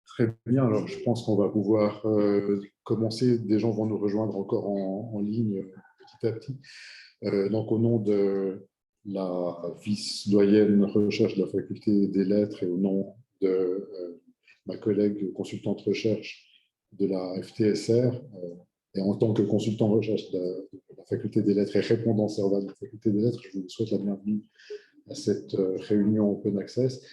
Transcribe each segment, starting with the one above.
Très bien, alors je pense qu'on va pouvoir commencer. Des gens vont nous rejoindre encore en ligne petit à petit. Donc, au nom de la vice-doyenne recherche de la faculté des lettres et au nom de ma collègue consultante recherche de la FTSR, et en tant que consultant recherche de la faculté des lettres et répondant serveur de la faculté des lettres, je vous souhaite la bienvenue à cette réunion Open Access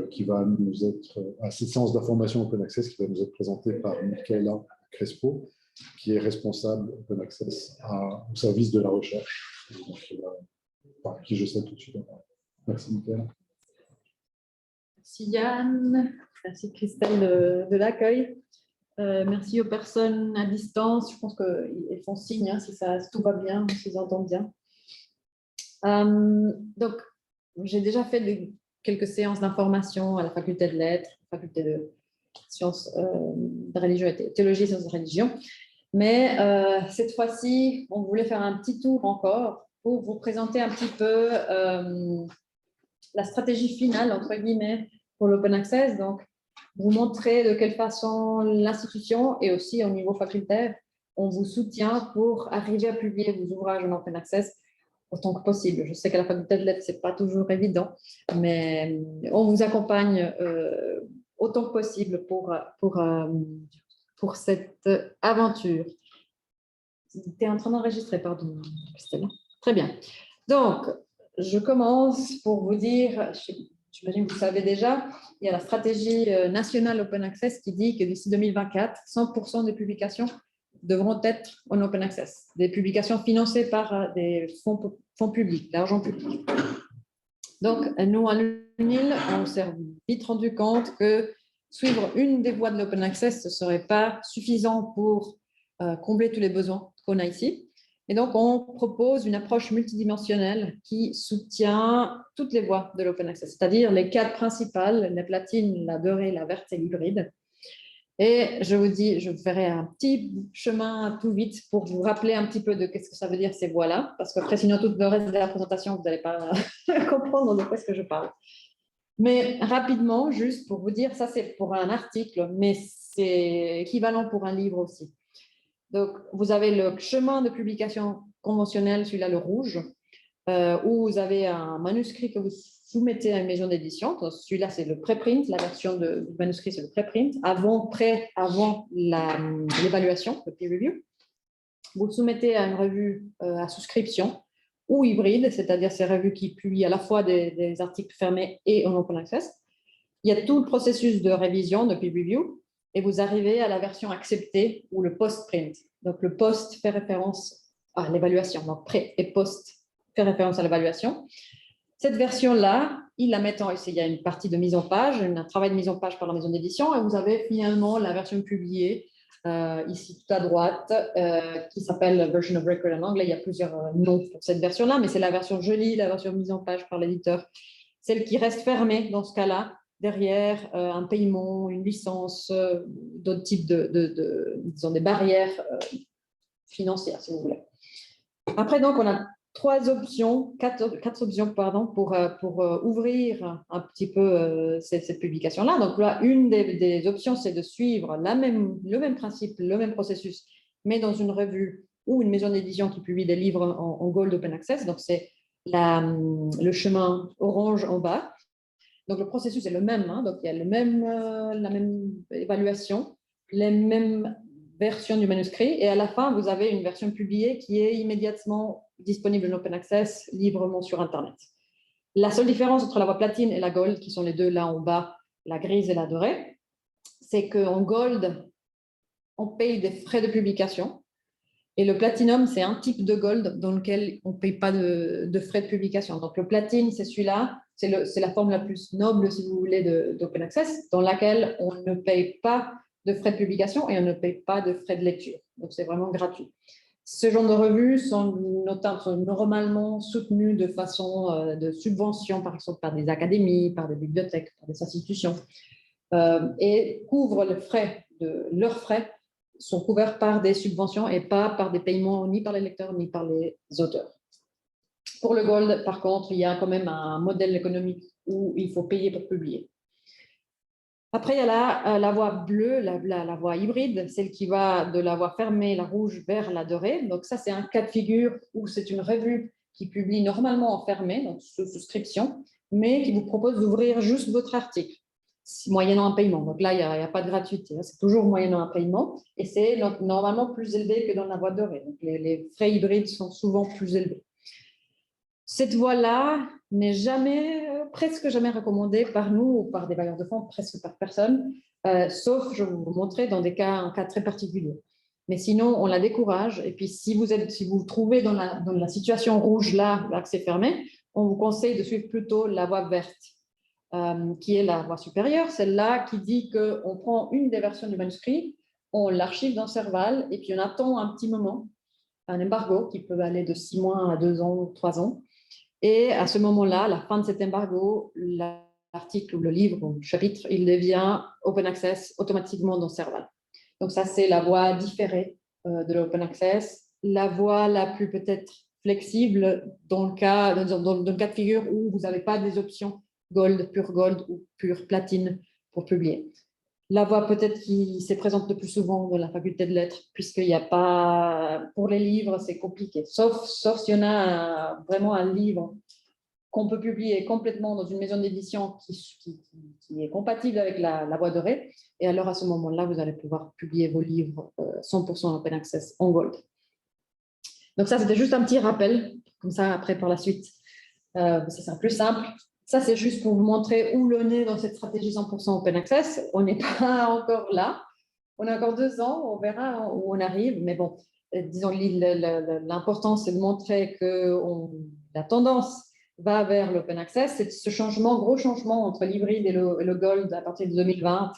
qui va nous être, à cette séance d'information Open Access qui va nous être présentée par Michaela Crespo, qui est responsable Open Access au service de la recherche, donc, par qui je sais tout de suite. Merci Michaela. Merci Yann, merci Christelle de l'accueil. Merci aux personnes à distance, je pense qu'elles font signe hein, si tout va bien, si ils entendent bien. Donc, j'ai déjà fait quelques séances d'information à la faculté de lettres, faculté de sciences de religion et théologie et sciences de religion. Mais cette fois-ci, on voulait faire un petit tour encore pour vous présenter un petit peu la stratégie finale, entre guillemets, pour l'Open Access. Donc, vous montrer de quelle façon l'institution et aussi au niveau facultaire, on vous soutient pour arriver à publier vos ouvrages en Open Access autant que possible. Je sais qu'à la faculté de lettres, ce n'est pas toujours évident, mais on vous accompagne autant que possible pour cette aventure. Tu es en train d'enregistrer, pardon, Christelle. Très bien. Donc, je commence pour vous dire, j'imagine que vous savez déjà, il y a la stratégie nationale Open Access qui dit que d'ici 2024, 100% des publications devront être en Open Access, des publications financées par des fonds publics, l'argent public. Donc, nous, à l'UNIL, on s'est vite rendu compte que suivre une des voies de l'Open Access, ce ne serait pas suffisant pour combler tous les besoins qu'on a ici. Et donc, on propose une approche multidimensionnelle qui soutient toutes les voies de l'Open Access, c'est-à-dire les 4 principales, la platine, la dorée, la verte et l'hybride. Et je vous dis, je ferai un petit chemin tout vite pour vous rappeler un petit peu de qu'est-ce que ça veut dire ces voies-là, parce qu'après, sinon, tout le reste de la présentation, vous n'allez pas comprendre de quoi est-ce que je parle. Mais rapidement, juste pour vous dire, ça c'est pour un article, mais c'est équivalent pour un livre aussi. Donc, vous avez le chemin de publication conventionnel, celui-là, le rouge, où vous avez un manuscrit que vous soumettez à une maison d'édition. Celui-là, c'est le préprint, la version du manuscrit, c'est le préprint, avant l'évaluation, le peer review. Vous le soumettez à une revue à souscription ou hybride, c'est-à-dire ces revues qui publient à la fois des articles fermés et en open access. Il y a tout le processus de révision, de peer review, et vous arrivez à la version acceptée ou le post-print. Donc, le post fait référence à l'évaluation. Donc, pré et post fait référence à l'évaluation. Cette version-là, il y a une partie de mise en page, un travail de mise en page par la maison d'édition, et vous avez finalement la version publiée, ici tout à droite, qui s'appelle Version of Record en anglais. Il y a plusieurs noms pour cette version-là, mais c'est la version jolie, la version mise en page par l'éditeur, celle qui reste fermée dans ce cas-là, derrière un paiement, une licence, d'autres types disons, des barrières financières, si vous voulez. Après, donc, on a quatre options pardon, pour ouvrir un petit peu cette publication-là. Donc là, une des options, c'est de suivre le même principe, le même processus, mais dans une revue ou une maison d'édition qui publie des livres en Gold Open Access. Donc, c'est le chemin orange en bas. Donc, le processus est le même. Hein. Donc, il y a la même évaluation, les mêmes versions du manuscrit. Et à la fin, vous avez une version publiée qui est immédiatement disponible en open access, librement sur Internet. La seule différence entre la voie platine et la gold, qui sont les deux là en bas, la grise et la dorée, c'est qu'en gold, on paye des frais de publication. Et le platinum, c'est un type de gold dans lequel on ne paye pas de frais de publication. Donc, le platine, c'est celui-là, c'est la forme la plus noble, si vous voulez, d'open access, dans laquelle on ne paye pas de frais de publication et on ne paye pas de frais de lecture. Donc, c'est vraiment gratuit. Ce genre de revues sont normalement soutenues de façon de subvention, par exemple, par des académies, par des bibliothèques, par des institutions, et couvrent leurs frais sont couverts par des subventions et pas par des paiements ni par les lecteurs ni par les auteurs. Pour le Gold, par contre, il y a quand même un modèle économique où il faut payer pour publier. Après, il y a la voie bleue, la voie hybride, celle qui va de la voie fermée, la rouge, vers la dorée. Donc ça, c'est un cas de figure où c'est une revue qui publie normalement en fermé, donc sous souscription, mais qui vous propose d'ouvrir juste votre article, moyennant un paiement. Donc là, il n'y a pas de gratuité, c'est toujours moyennant un paiement, et c'est normalement plus élevé que dans la voie dorée. Donc les frais hybrides sont souvent plus élevés. Cette voie-là n'est presque jamais recommandée par nous ou par des bailleurs de fonds, presque par personne, sauf, je vais vous montrer, dans un cas très particulier. Mais sinon, on la décourage. Et puis, si vous vous trouvez dans la situation rouge, là, l'accès fermé, on vous conseille de suivre plutôt la voie verte, qui est la voie supérieure, celle-là qui dit qu'on prend une des versions du manuscrit, on l'archive dans Serval, et puis on attend un petit moment, un embargo qui peut aller de 6 mois à 2 ans, 3 ans. Et à ce moment-là, à la fin de cet embargo, l'article ou le livre ou le chapitre, il devient open access automatiquement dans Serval. Donc ça, c'est la voie différée de l'open access. La voie la plus peut-être flexible dans le cas de figure où vous n'avez pas des options pure gold ou pure platine pour publier. La voie peut-être qui se présente le plus souvent dans la faculté de lettres, puisqu'il n'y a pas, pour les livres, c'est compliqué, sauf si on a vraiment un livre qu'on peut publier complètement dans une maison d'édition qui est compatible avec la voie dorée, et alors à ce moment-là, vous allez pouvoir publier vos livres 100% open access en gold. Donc ça, c'était juste un petit rappel, comme ça, après, par la suite, ça sera plus simple. Ça, c'est juste pour vous montrer où l'on est dans cette stratégie 100% open access. On n'est pas encore là. On a encore 2 ans, on verra où on arrive. Mais bon, disons, l'important, c'est de montrer que la tendance va vers l'open access. C'est ce changement, gros changement entre l'hybride et le gold à partir de 2020.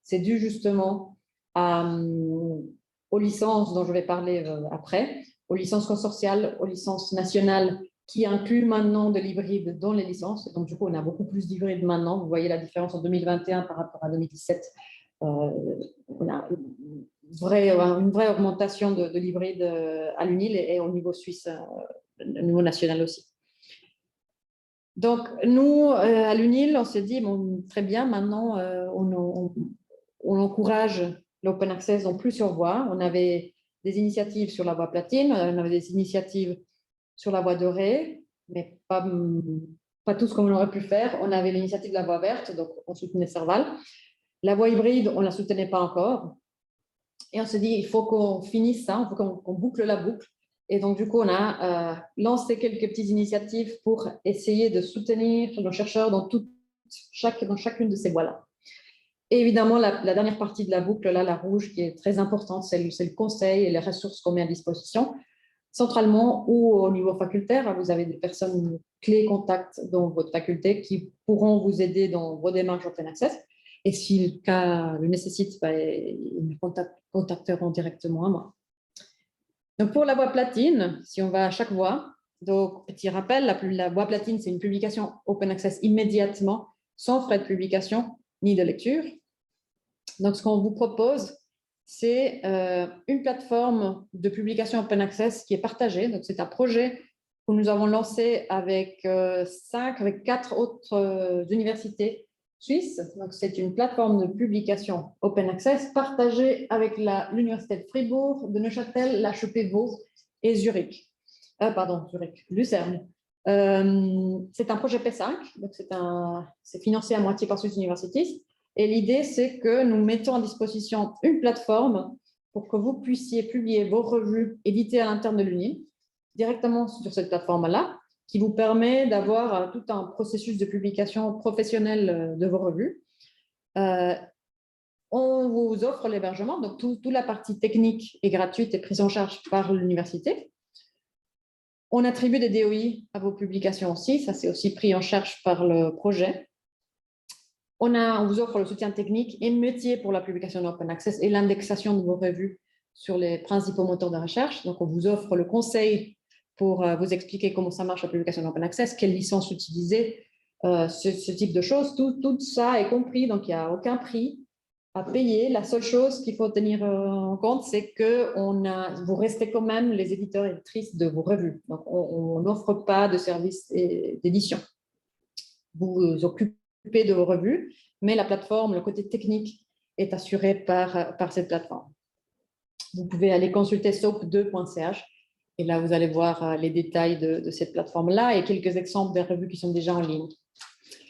C'est dû justement aux licences dont je vais parler après, aux licences consortiales, aux licences nationales qui inclut maintenant de l'hybride dans les licences. Donc, du coup, on a beaucoup plus d'hybride maintenant. Vous voyez la différence en 2021 par rapport à 2017. On a une vraie augmentation de l'hybride à l'UNIL et au niveau suisse, au niveau national aussi. Donc, nous, à l'UNIL, on s'est dit, bon, très bien, maintenant, on encourage l'open access dans plusieurs voies. On avait des initiatives sur la voie platine, on avait des initiatives sur la voie dorée, mais pas tout ce qu'on aurait pu faire. On avait l'initiative de la voie verte, donc on soutenait Serval. La voie hybride, on ne la soutenait pas encore. Et on s'est dit, il faut qu'on finisse ça, il faut qu'on boucle la boucle. Et donc, du coup, on a lancé quelques petites initiatives pour essayer de soutenir nos chercheurs dans chacune de ces voies-là. Et évidemment, la dernière partie de la boucle, là, la rouge, qui est très importante, c'est le conseil et les ressources qu'on met à disposition. Centralement ou au niveau facultaire, vous avez des personnes clés contacts dans votre faculté qui pourront vous aider dans vos démarches open access. Et si le cas le nécessite, ils me contacteront directement à moi. Donc pour la voie platine, si on va à chaque voie, donc petit rappel, la voie platine, c'est une publication open access immédiatement, sans frais de publication ni de lecture. Donc ce qu'on vous propose, c'est une plateforme de publication open access qui est partagée. Donc, c'est un projet que nous avons lancé avec 4 autres universités suisses. Donc, c'est une plateforme de publication open access partagée avec l'Université de Fribourg, de Neuchâtel, l'HEP Vaud et Zurich. Lucerne. C'est un projet P5, donc c'est financé à moitié par Swiss Universities. Et l'idée, c'est que nous mettons à disposition une plateforme pour que vous puissiez publier vos revues éditées à l'interne de l'UNIL directement sur cette plateforme-là, qui vous permet d'avoir tout un processus de publication professionnelle de vos revues. On vous offre l'hébergement, donc toute la partie technique est gratuite et prise en charge par l'université. On attribue des DOI à vos publications aussi, ça c'est aussi pris en charge par le projet. On vous offre le soutien technique et métier pour la publication d'Open Access et l'indexation de vos revues sur les principaux moteurs de recherche. Donc, on vous offre le conseil pour vous expliquer comment ça marche la publication d'Open Access, quelle licence utiliser, ce type de choses. Tout ça est compris, donc il n'y a aucun prix. à payer. La seule chose qu'il faut tenir en compte, c'est que vous restez quand même les éditeurs et éditrices de vos revues. Donc, on n'offre pas de service d'édition. Vous vous occupez de vos revues, mais la plateforme, le côté technique est assuré par cette plateforme. Vous pouvez aller consulter soap2.ch et là, vous allez voir les détails de cette plateforme-là et quelques exemples des revues qui sont déjà en ligne.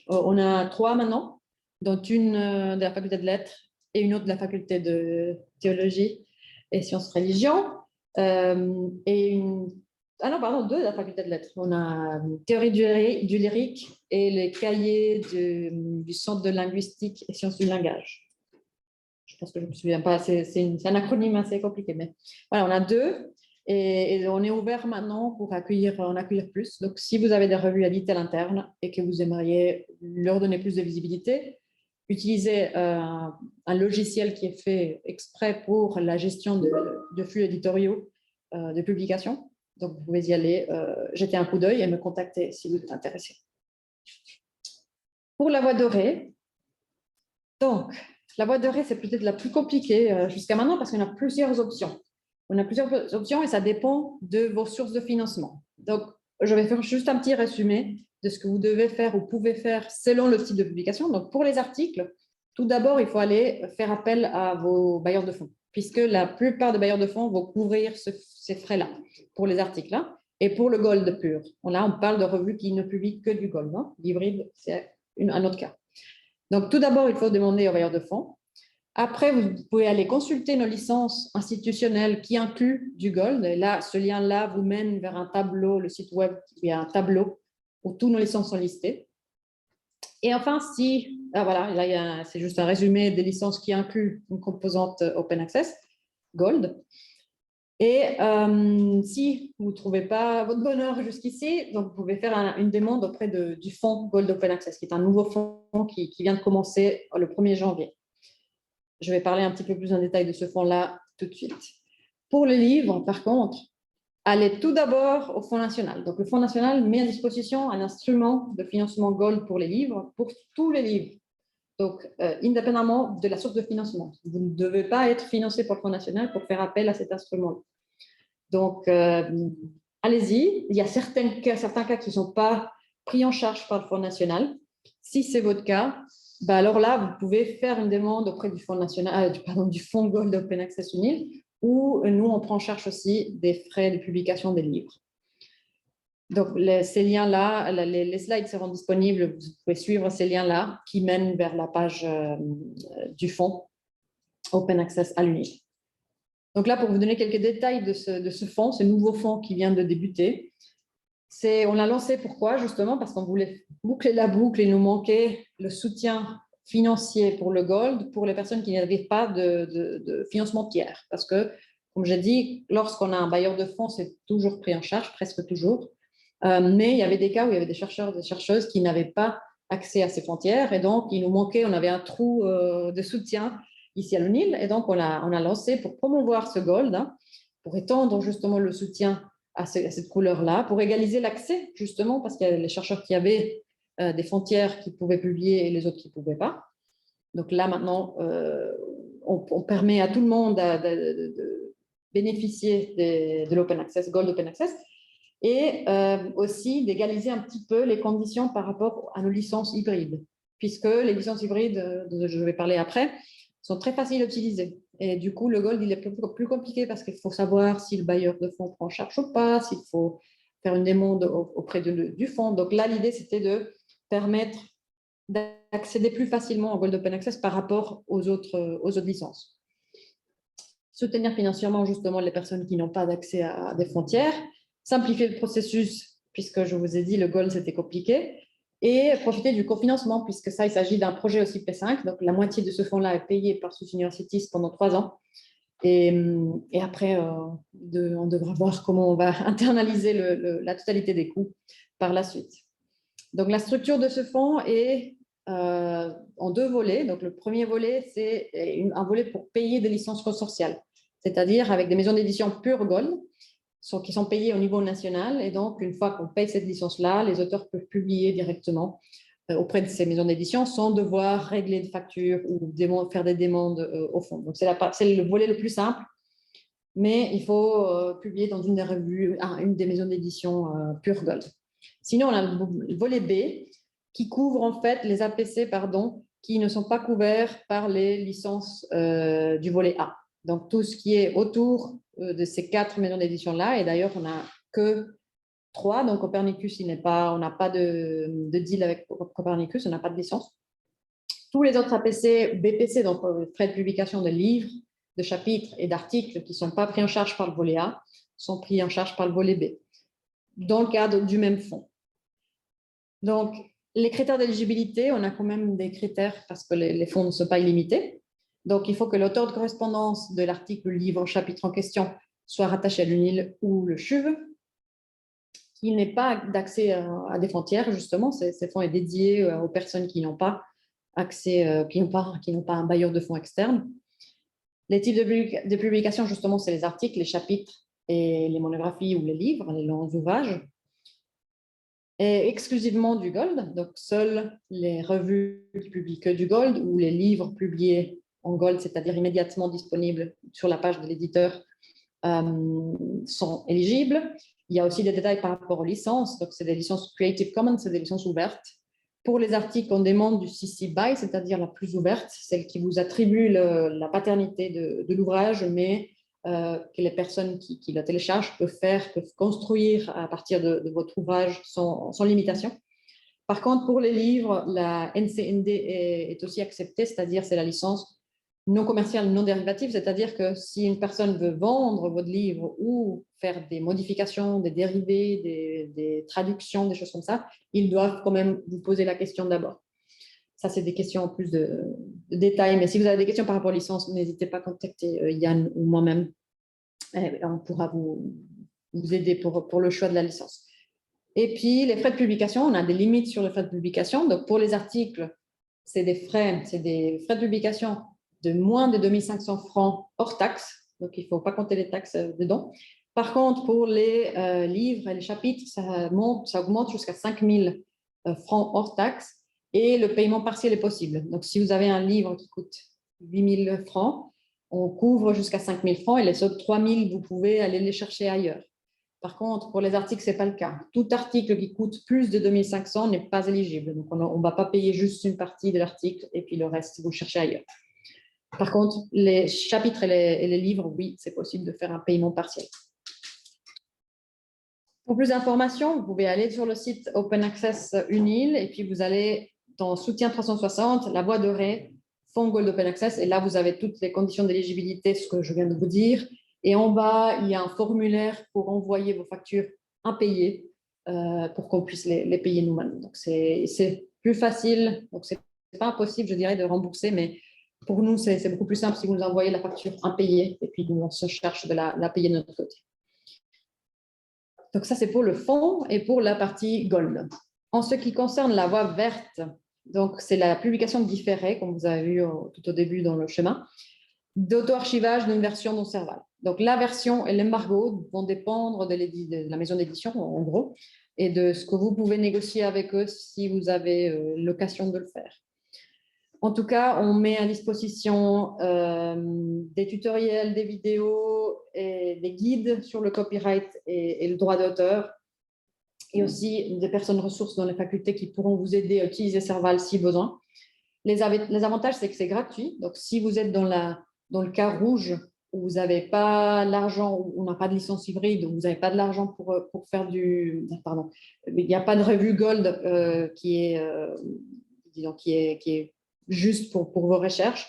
On a 3 maintenant, dont une de la faculté de lettres et une autre de la faculté de théologie et sciences religion, et 2 de la faculté de lettres. On a théorie du lyrique et les cahiers du centre de linguistique et sciences du langage. Je pense que je ne me souviens pas, c'est un acronyme assez compliqué, mais voilà, on a 2 et on est ouvert maintenant pour en accueillir plus. Donc, si vous avez des revues éditées à l'interne et que vous aimeriez leur donner plus de visibilité, utilisez un logiciel qui est fait exprès pour la gestion de flux éditoriaux de publication. Donc, vous pouvez y aller, jeter un coup d'œil et me contacter si vous êtes intéressé. Pour la voie dorée, donc, la voie dorée, c'est peut-être la plus compliquée jusqu'à maintenant parce qu'on a plusieurs options. On a plusieurs options et ça dépend de vos sources de financement. Donc, je vais faire juste un petit résumé de ce que vous devez faire ou pouvez faire selon le type de publication. Donc, pour les articles, tout d'abord, il faut aller faire appel à vos bailleurs de fonds, puisque la plupart des bailleurs de fonds vont couvrir ces frais-là pour les articles. Et pour le gold pur, là, on parle de revues qui ne publient que du gold. L'hybride, c'est un autre cas. Donc, tout d'abord, il faut demander aux bailleurs de fonds. Après, vous pouvez aller consulter nos licences institutionnelles qui incluent du gold. Et là, ce lien-là vous mène vers un tableau, le site web, il y a un tableau où toutes nos licences sont listées. Et enfin, voilà, là, c'est juste un résumé des licences qui incluent une composante Open Access, Gold. Et si vous ne trouvez pas votre bonheur jusqu'ici, donc vous pouvez faire une demande auprès du fonds Gold Open Access, qui est un nouveau fonds qui vient de commencer le 1er janvier. Je vais parler un petit peu plus en détail de ce fonds-là tout de suite. Pour le livre, par contre, allez tout d'abord au Fonds national. Donc, le Fonds national met à disposition un instrument de financement Gold pour les livres, pour tous les livres. Donc, indépendamment de la source de financement. Vous ne devez pas être financé par le Fonds national pour faire appel à cet instrument. Donc, allez-y. Il y a certains cas qui ne sont pas pris en charge par le Fonds national. Si c'est votre cas, alors là, vous pouvez faire une demande auprès du Fonds national, du Fonds Gold Open Access UNIL, où nous, on prend en charge aussi des frais de publication des livres. Donc, ces liens-là, les slides seront disponibles. Vous pouvez suivre ces liens-là qui mènent vers la page du fonds Open Access à l'UNIL. Donc là, pour vous donner quelques détails de ce fonds, ce nouveau fonds qui vient de débuter, on l'a lancé pourquoi? Justement parce qu'on voulait boucler la boucle et nous manquait le soutien financier pour le Gold pour les personnes qui n'avaient pas de financement tiers. Parce que, comme j'ai dit, lorsqu'on a un bailleur de fonds, c'est toujours pris en charge, presque toujours. Mais il y avait des cas où il y avait des chercheurs, des chercheuses qui n'avaient pas accès à ces frontières et donc il nous manquait, on avait un trou de soutien ici à l'UNIL et donc on a lancé pour promouvoir ce Gold, pour étendre justement le soutien à cette couleur-là, pour égaliser l'accès justement parce qu'il y a les chercheurs qui avaient des frontières qui pouvaient publier et les autres qui ne pouvaient pas. Donc là maintenant, on permet à tout le monde de bénéficier de l'Open Access, Gold Open Access, et aussi d'égaliser un petit peu les conditions par rapport à nos licences hybrides, puisque les licences hybrides, dont je vais parler après, sont très faciles à utiliser. Et du coup, le Gold, il est plus compliqué parce qu'il faut savoir si le bailleur de fonds prend en charge ou pas, s'il faut faire une demande auprès du fonds. Donc là, l'idée, c'était de permettre d'accéder plus facilement au Gold Open Access par rapport aux autres licences. Soutenir financièrement justement les personnes qui n'ont pas d'accès à des frontières, simplifier le processus, puisque je vous ai dit, le Gold, c'était compliqué, et profiter du cofinancement, puisque ça, il s'agit d'un projet aussi P5, donc la moitié de ce fonds-là est payé par Swiss Universities pendant 3 ans, et après, on devra voir comment on va internaliser la totalité des coûts par la suite. Donc, la structure de ce fonds est en 2 volets. Donc, le premier volet, c'est un volet pour payer des licences consortiales, c'est-à-dire avec des maisons d'édition pure Gold, qui sont payées au niveau national. Et donc, une fois qu'on paye cette licence-là, les auteurs peuvent publier directement auprès de ces maisons d'édition sans devoir régler de factures ou faire des demandes au fond. Donc, c'est le volet le plus simple, mais il faut publier dans une des revues, une des maisons d'édition Pure Gold. Sinon, on a le volet B qui couvre en fait les APC, qui ne sont pas couverts par les licences du volet A. Donc, tout ce qui est autour de ces 4 maisons d'édition-là, et d'ailleurs, on n'a que 3, donc Copernicus, on n'a pas de deal avec Copernicus, on n'a pas de licence. Tous les autres APC, BPC, donc frais de publication de livres, de chapitres et d'articles qui ne sont pas pris en charge par le volet A, sont pris en charge par le volet B, dans le cadre du même fonds. Donc, les critères d'éligibilité, on a quand même des critères parce que les fonds ne sont pas illimités. Donc, il faut que l'auteur de correspondance de l'article, livre, chapitre en question soit rattaché à l'UNIL ou le CHUV, qu'il n'ait pas d'accès à des frontières, justement. Ces fonds sont dédiés aux personnes qui n'ont pas accès, qui n'ont pas un bailleur de fonds externe. Les types de publications, justement, c'est les articles, les chapitres et les monographies ou les livres, les longs ouvrages. Et exclusivement du Gold, donc seules les revues qui publient que du Gold ou les livres publiés en Gold, c'est-à-dire immédiatement disponibles sur la page de l'éditeur, sont éligibles. Il y a aussi des détails par rapport aux licences, donc c'est des licences Creative Commons, c'est des licences ouvertes. Pour les articles, on demande du CC BY, c'est-à-dire la plus ouverte, celle qui vous attribue la paternité de l'ouvrage, mais que les personnes qui le téléchargent peuvent construire à partir de votre ouvrage sans limitation. Par contre, pour les livres, la NCND est aussi acceptée, c'est-à-dire c'est la licence non commerciale, non dérivative, c'est-à-dire que si une personne veut vendre votre livre ou faire des modifications, des dérivés, des traductions, des choses comme ça, ils doivent quand même vous poser la question d'abord. Ça, c'est des questions en plus de détails, mais si vous avez des questions par rapport aux licences, n'hésitez pas à contacter Yann ou moi-même. On pourra vous aider pour le choix de la licence. Et puis, les frais de publication, on a des limites sur les frais de publication. Donc, pour les articles, c'est des frais de publication de moins de 2500 francs hors taxes. Donc, il ne faut pas compter les taxes dedans. Par contre, pour les livres et les chapitres, ça augmente jusqu'à 5000 francs hors taxes et le paiement partiel est possible. Donc, si vous avez un livre qui coûte 8000 francs, on couvre jusqu'à 5000 francs et les autres 3000, vous pouvez aller les chercher ailleurs. Par contre, pour les articles, ce n'est pas le cas. Tout article qui coûte plus de 2500 n'est pas éligible. Donc, on ne va pas payer juste une partie de l'article et puis le reste, vous le cherchez ailleurs. Par contre, les chapitres et les livres, oui, c'est possible de faire un paiement partiel. Pour plus d'informations, vous pouvez aller sur le site Open Access UNIL et puis vous allez dans Soutien 360, la voie dorée, Fonds Gold Open Access, et là, vous avez toutes les conditions d'éligibilité, ce que je viens de vous dire. Et en bas, il y a un formulaire pour envoyer vos factures impayées pour qu'on puisse les payer nous-mêmes. Donc, c'est plus facile. Donc, ce n'est pas impossible, je dirais, de rembourser, mais pour nous, c'est beaucoup plus simple si vous nous envoyez la facture impayée et puis nous, on se cherche de la payer de notre côté. Donc, ça, c'est pour le fonds et pour la partie Gold. En ce qui concerne la voie verte, donc c'est la publication différée, comme vous avez vu tout au début dans le schéma, d'auto-archivage d'une version non servale. Donc, la version et l'embargo vont dépendre de la maison d'édition, en gros, et de ce que vous pouvez négocier avec eux si vous avez l'occasion de le faire. En tout cas, on met à disposition des tutoriels, des vidéos et des guides sur le copyright et le droit d'auteur, et aussi des personnes ressources dans les facultés qui pourront vous aider à utiliser Serval si besoin. Les avantages, c'est que c'est gratuit. Donc, si vous êtes dans le cas rouge, où vous n'avez pas l'argent, où on n'a pas de licence hybride, où vous n'avez pas de l'argent pour faire Pardon, il n'y a pas de revue Gold qui est juste pour vos recherches.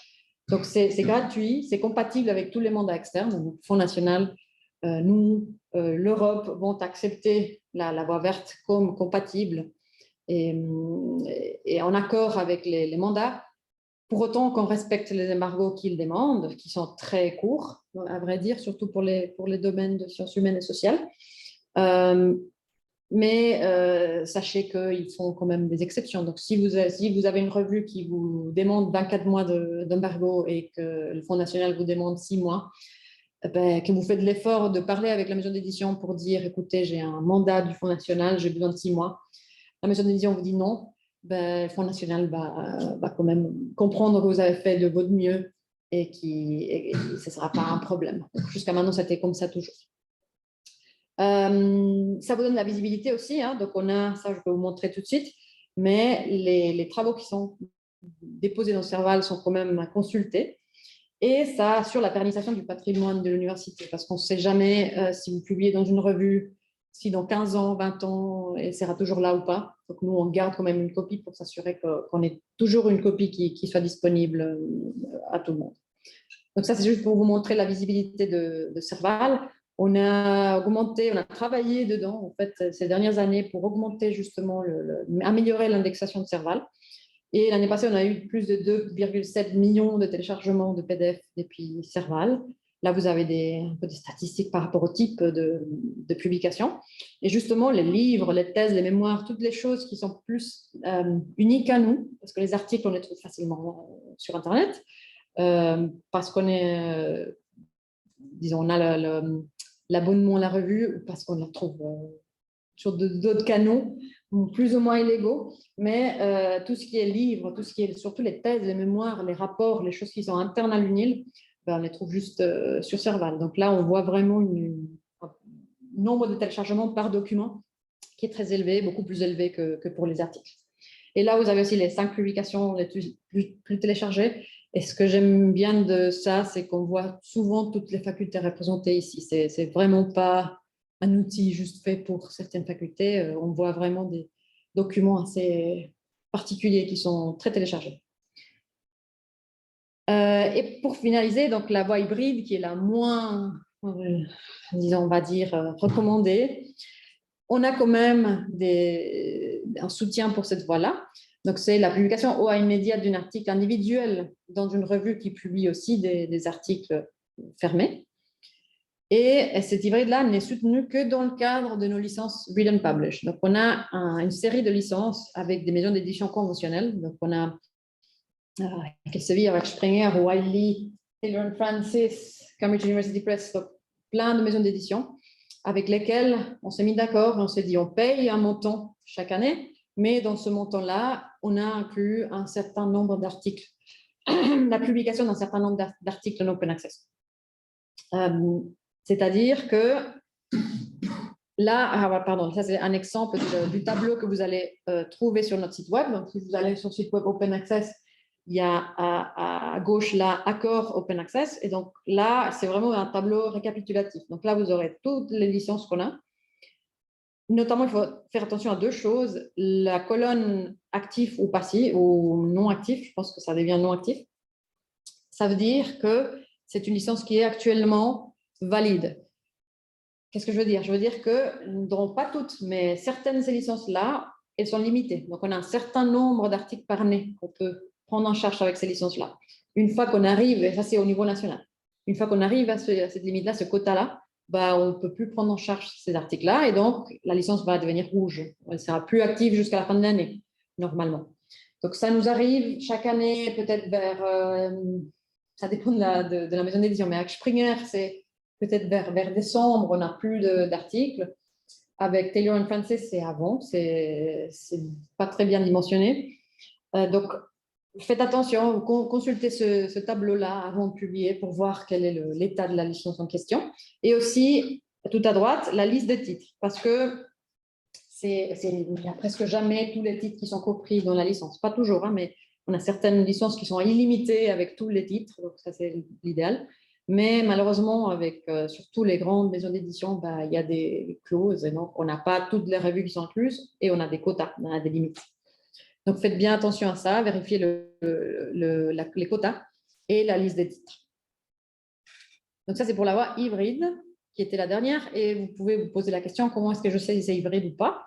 Donc, c'est gratuit, c'est compatible avec tous les mandats externes. Donc, Fonds national, nous, l'Europe vont accepter la voie verte comme compatible et en accord avec les mandats, pour autant qu'on respecte les embargos qu'ils demandent, qui sont très courts, à vrai dire, surtout pour les domaines de sciences humaines et sociales. Mais sachez qu'ils font quand même des exceptions. Donc, si vous avez une revue qui vous demande 24 mois d'embargo et que le Fonds national vous demande 6 mois, que vous faites l'effort de parler avec la maison d'édition pour dire, écoutez, j'ai un mandat du Fonds national, j'ai besoin de 6 mois. La maison d'édition vous dit non. ben, le Fonds national va quand même comprendre que vous avez fait de votre mieux et que ce ne sera pas un problème. Jusqu'à maintenant, c'était comme ça toujours. Ça vous donne la visibilité aussi, hein, donc on a, ça je peux vous montrer tout de suite, mais les travaux qui sont déposés dans Serval sont quand même à consulter. Et ça assure la pérennisation du patrimoine de l'université, parce qu'on ne sait jamais si vous publiez dans une revue, si dans 15 ans, 20 ans, elle sera toujours là ou pas. Donc nous, on garde quand même une copie pour s'assurer qu'on ait toujours une copie qui soit disponible à tout le monde. Donc ça, c'est juste pour vous montrer la visibilité de Serval. On a augmenté, on a travaillé dedans, en fait, ces dernières années pour augmenter justement, améliorer l'indexation de Serval. Et l'année passée, on a eu plus de 2,7 millions de téléchargements de PDF depuis Serval. Là, vous avez un peu des statistiques par rapport au type de publication. Et justement, les livres, les thèses, les mémoires, toutes les choses qui sont plus uniques à nous, parce que les articles, on les trouve facilement sur Internet, parce qu'on est, disons, on a l'abonnement à la revue, ou parce qu'on la trouve sur d'autres canaux, plus ou moins illégaux, mais tout ce qui est livres, tout ce qui est surtout les thèses, les mémoires, les rapports, les choses qui sont internes à l'UNIL, ben, on les trouve juste sur Serval. Donc là, on voit vraiment un nombre de téléchargements par document qui est très élevé, beaucoup plus élevé que pour les articles. Et là, vous avez aussi les 5 publications les plus téléchargées. Et ce que j'aime bien de ça, c'est qu'on voit souvent toutes les facultés représentées ici. C'est vraiment pas un outil juste fait pour certaines facultés. On voit vraiment des documents assez particuliers qui sont très téléchargés. Et pour finaliser, donc la voie hybride qui est la moins, disons, on va dire, recommandée, on a quand même un soutien pour cette voie-là. Donc, c'est la publication au immédiate d'un article individuel dans une revue qui publie aussi des articles fermés. Et cet hybride-là n'est soutenu que dans le cadre de nos licences Read and Publish. Donc, on a une série de licences avec des maisons d'édition conventionnelles. Donc, on a Elsevier avec Springer, Wiley, Taylor & Francis, Cambridge University Press, donc plein de maisons d'édition avec lesquelles on s'est mis d'accord, on s'est dit on paye un montant chaque année, mais dans ce montant-là, on a inclus un certain nombre d'articles, la publication d'un certain nombre d'articles en open access. C'est-à-dire que là, pardon, ça c'est un exemple du tableau que vous allez trouver sur notre site web. Donc, si vous allez sur le site web Open Access, il y a à gauche là, accord Open Access. Et donc là, c'est vraiment un tableau récapitulatif. Donc là, vous aurez toutes les licences qu'on a. Notamment, il faut faire attention à deux choses. La colonne actif ou passif ou non actif, je pense que ça devient non actif. Ça veut dire que c'est une licence qui est actuellement valide. Qu'est-ce que je veux dire? Je veux dire que, non pas toutes, mais certaines de ces licences-là, elles sont limitées. Donc, on a un certain nombre d'articles par année qu'on peut prendre en charge avec ces licences-là. Une fois qu'on arrive, et ça c'est au niveau national, une fois qu'on arrive à cette limite-là, ce quota-là, bah, on ne peut plus prendre en charge ces articles-là et donc la licence va devenir rouge. Elle ne sera plus active jusqu'à la fin de l'année, normalement. Donc, ça nous arrive chaque année, peut-être vers, ça dépend de la maison d'édition, mais avec Springer, c'est peut-être vers décembre, on n'a plus d'articles. Avec Taylor & Francis, c'est avant, c'est pas très bien dimensionné. Donc, faites attention, consultez ce tableau-là avant de publier pour voir quel est l'état de la licence en question. Et aussi, tout à droite, la liste des titres, parce que il n'y a presque jamais tous les titres qui sont compris dans la licence. Pas toujours, hein, mais on a certaines licences qui sont illimitées avec tous les titres, donc ça c'est l'idéal. Mais malheureusement, avec surtout les grandes maisons d'édition, bah, il y a des clauses et donc on n'a pas toutes les revues qui sont incluses et on a des quotas, on a des limites. Donc faites bien attention à ça, vérifiez les quotas et la liste des titres. Donc ça c'est pour la voie hybride, qui était la dernière, et vous pouvez vous poser la question, comment est-ce que je sais si c'est hybride ou pas?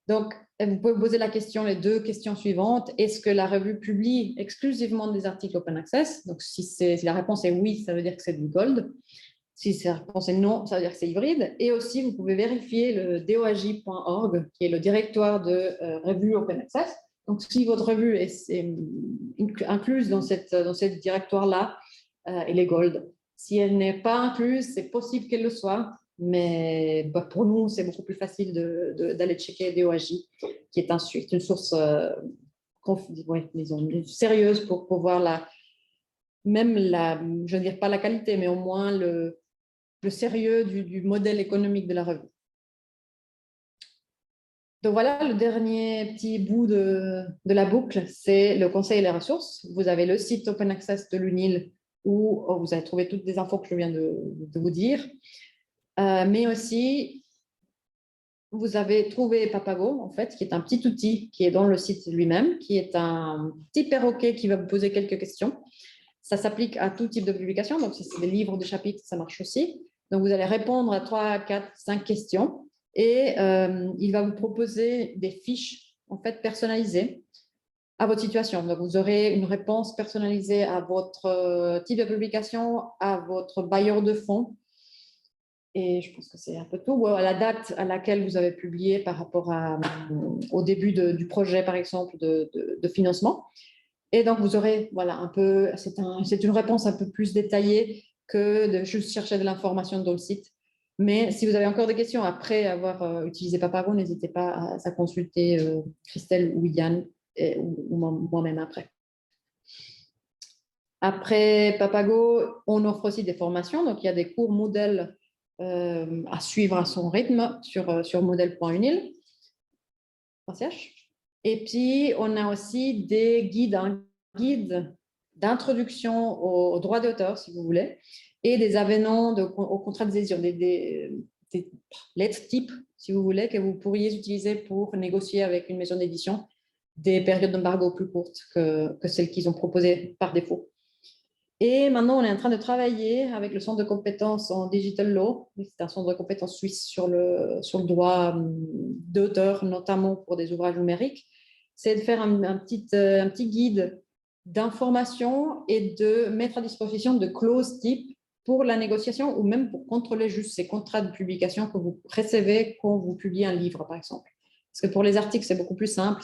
Donc, vous pouvez poser la question, les deux questions suivantes. Est-ce que la revue publie exclusivement des articles Open Access? Donc, si la réponse est oui, ça veut dire que c'est du gold. Si la réponse est non, ça veut dire que c'est hybride. Et aussi, vous pouvez vérifier le doaj.org, qui est le directoire de revues Open Access. Donc, si votre revue est incluse dans cette directoire-là, elle est gold. Si elle n'est pas incluse, c'est possible qu'elle le soit, mais pour nous, c'est beaucoup plus facile d'aller checker DOAJ, qui est une source disons, sérieuse pour voir je ne veux dire pas la qualité, mais au moins le sérieux du modèle économique de la revue. Donc voilà, le dernier petit bout de la boucle, c'est le conseil et les ressources. Vous avez le site Open Access de l'UNIL où vous allez trouver toutes les infos que je viens de vous dire. Mais aussi, vous avez trouvé Papago, en fait, qui est un petit outil qui est dans le site lui-même, qui est un petit perroquet qui va vous poser quelques questions. Ça s'applique à tout type de publication. Donc, si c'est des livres, des chapitres, ça marche aussi. Donc, vous allez répondre à 3, 4, 5 questions et il va vous proposer des fiches en fait, personnalisées à votre situation. Donc, vous aurez une réponse personnalisée à votre type de publication, à votre bailleur de fonds. Et je pense que c'est un peu tout. À la date à laquelle vous avez publié par rapport au début du projet, par exemple, de financement. Et donc, vous aurez, voilà, un peu, c'est une réponse un peu plus détaillée que de juste chercher de l'information dans le site. Mais si vous avez encore des questions après avoir utilisé Papago, n'hésitez pas à consulter Christelle ou Yann ou moi-même après. Après Papago, on offre aussi des formations. Donc, il y a des cours modèles à suivre à son rythme sur modèle.unil. Et puis, on a aussi des guides, un guide d'introduction aux droits d'auteur, si vous voulez, et des avenants au contrat d'adhésion, des lettres types, si vous voulez, que vous pourriez utiliser pour négocier avec une maison d'édition des périodes d'embargo plus courtes que celles qu'ils ont proposées par défaut. Et maintenant, on est en train de travailler avec le centre de compétences en Digital Law. C'est un centre de compétences suisse sur le droit d'auteur, notamment pour des ouvrages numériques. C'est de faire un petit guide d'information et de mettre à disposition de clauses types pour la négociation ou même pour contrôler juste ces contrats de publication que vous recevez quand vous publiez un livre, par exemple. Parce que pour les articles, c'est beaucoup plus simple.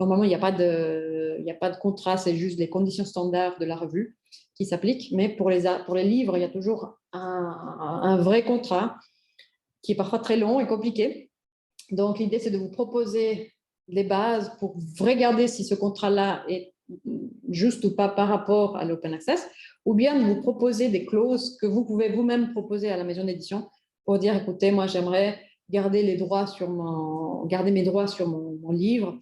Normalement, il n'y a pas de contrat, c'est juste les conditions standards de la revue qui s'appliquent. Mais pour les livres, il y a toujours un vrai contrat qui est parfois très long et compliqué. Donc, l'idée, c'est de vous proposer les bases pour regarder si ce contrat-là est juste ou pas par rapport à l'open access, ou bien de vous proposer des clauses que vous pouvez vous-même proposer à la maison d'édition pour dire, écoutez, moi, j'aimerais garder mes droits sur mon livre,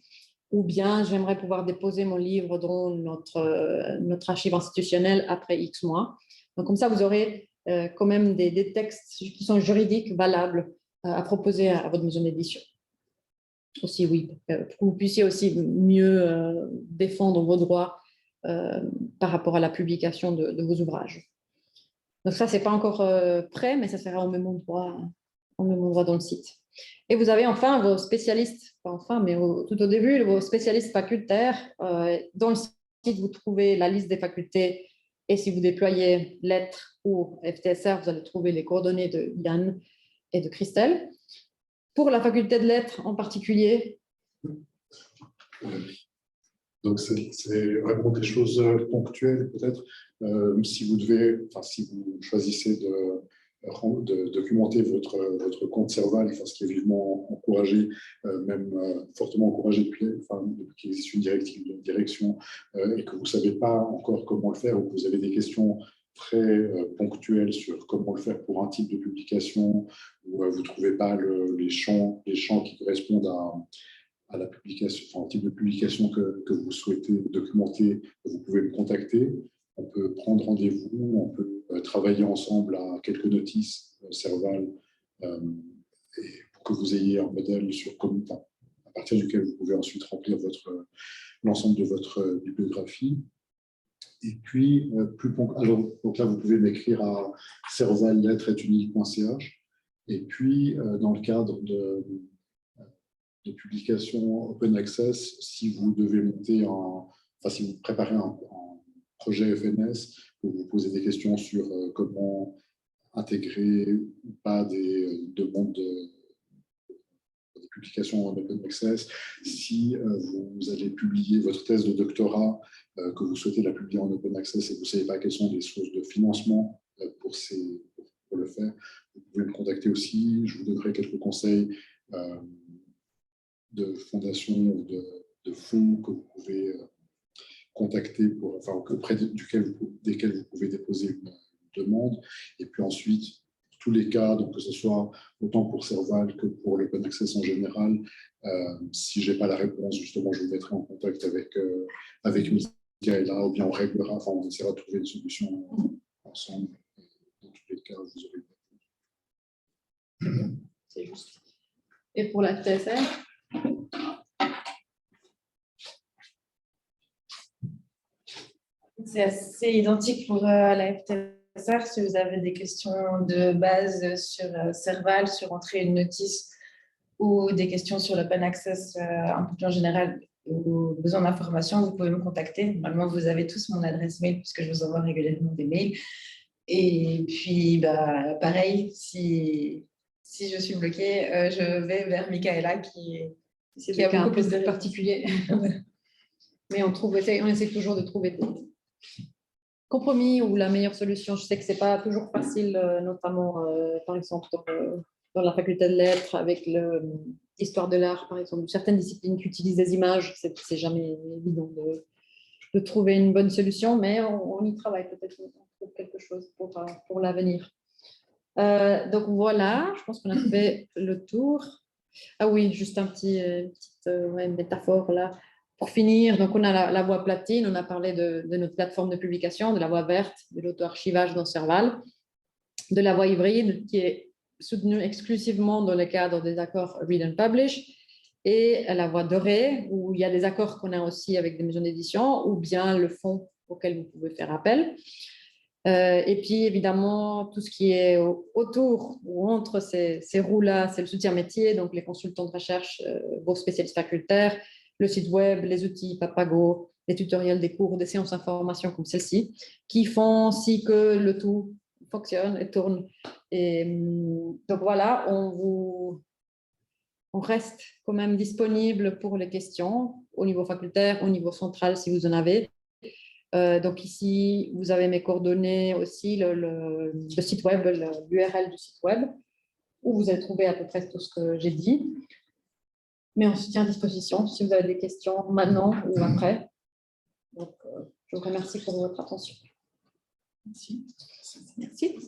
ou bien j'aimerais pouvoir déposer mon livre dans notre archive institutionnelle après X mois. Donc, comme ça, vous aurez quand même des textes qui sont juridiques valables à proposer à votre maison d'édition. Aussi, oui, pour que vous puissiez aussi mieux défendre vos droits par rapport à la publication de vos ouvrages. Donc ça, ce n'est pas encore prêt, mais ça sera au même endroit dans le site. Et vous avez enfin vos spécialistes, pas enfin, mais tout au début, vos spécialistes facultaires. Dans le site, vous trouvez la liste des facultés et si vous déployez lettres ou FTSR, vous allez trouver les coordonnées de Yann et de Christelle. Pour la faculté de lettres en particulier. Donc, c'est vraiment des choses ponctuelles, peut-être. Si vous choisissez de documenter votre compte Serval, ce qui est vivement encouragé, même fortement encouragé depuis qu'il existe une directive de direction et que vous ne savez pas encore comment le faire ou que vous avez des questions très ponctuelles sur comment le faire pour un type de publication où vous ne trouvez pas les champs qui correspondent à la publication, au type de publication que vous souhaitez documenter, vous pouvez me contacter. On peut prendre rendez-vous, on peut travailler ensemble à quelques notices Serval et pour que vous ayez un modèle à partir duquel vous pouvez ensuite remplir l'ensemble de votre bibliographie. Et puis, donc là, vous pouvez m'écrire à servallettres@unil.ch. Et puis, dans le cadre de publication open access, si vous devez si vous préparez un projet FNS, vous posez des questions sur comment intégrer ou pas des demandes de publication en open access, si vous allez publier votre thèse de doctorat, que vous souhaitez la publier en open access et que vous ne savez pas quelles sont les sources de financement pour pour le faire. Vous pouvez me contacter aussi, je vous donnerai quelques conseils de fondations ou de fonds que vous pouvez contacter, auprès desquels vous pouvez déposer une demande. Et puis ensuite, tous les cas, donc que ce soit autant pour Serval que pour l'open access en général, si je n'ai pas la réponse, justement, je vous mettrai en contact avec Michaela, ou bien on essaiera de trouver une solution ensemble. Dans tous les cas, vous aurez une réponse. C'est juste. Et pour la TSR? C'est assez identique pour la FTSR. Si vous avez des questions de base sur Serval, sur entrée une notice, ou des questions sur l'open access un peu plus en général, ou besoin d'informations, vous pouvez me contacter. Normalement, vous avez tous mon adresse mail puisque je vous envoie régulièrement des mails. Et puis, pareil, si je suis bloquée, je vais vers Michaela qui a beaucoup plus de particulier. Mais on essaie toujours de trouver des compromis ou la meilleure solution. Je sais que ce n'est pas toujours facile, notamment, par exemple, dans la faculté de lettres, avec l'histoire de l'art, par exemple, certaines disciplines qui utilisent des images. C'est jamais évident de trouver une bonne solution, mais on y travaille. Peut-être qu'on trouve quelque chose pour l'avenir. Donc voilà, je pense qu'on a fait le tour. Ah oui, juste une petite métaphore là. Pour finir, donc on a la voie platine, on a parlé de notre plateforme de publication, de la voie verte, de l'auto-archivage dans Serval, de la voie hybride qui est soutenue exclusivement dans le cadre des accords Read and Publish, et la voie dorée où il y a des accords qu'on a aussi avec des maisons d'édition ou bien le fonds auquel vous pouvez faire appel. Et puis évidemment, tout ce qui est autour ou entre ces roues-là, c'est le soutien métier, donc les consultants de recherche, vos spécialistes facultaires, le site web, les outils Papago, les tutoriels des cours, des séances d'information comme celle-ci, qui font si que le tout fonctionne et tourne. Et donc voilà, on reste quand même disponible pour les questions au niveau facultaire, au niveau central si vous en avez. Donc ici, vous avez mes coordonnées aussi, le site web, l'URL du site web, où vous allez trouver à peu près tout ce que j'ai dit. Mais on se tient à disposition si vous avez des questions maintenant ou après. Donc, je vous remercie pour votre attention. Merci. Merci.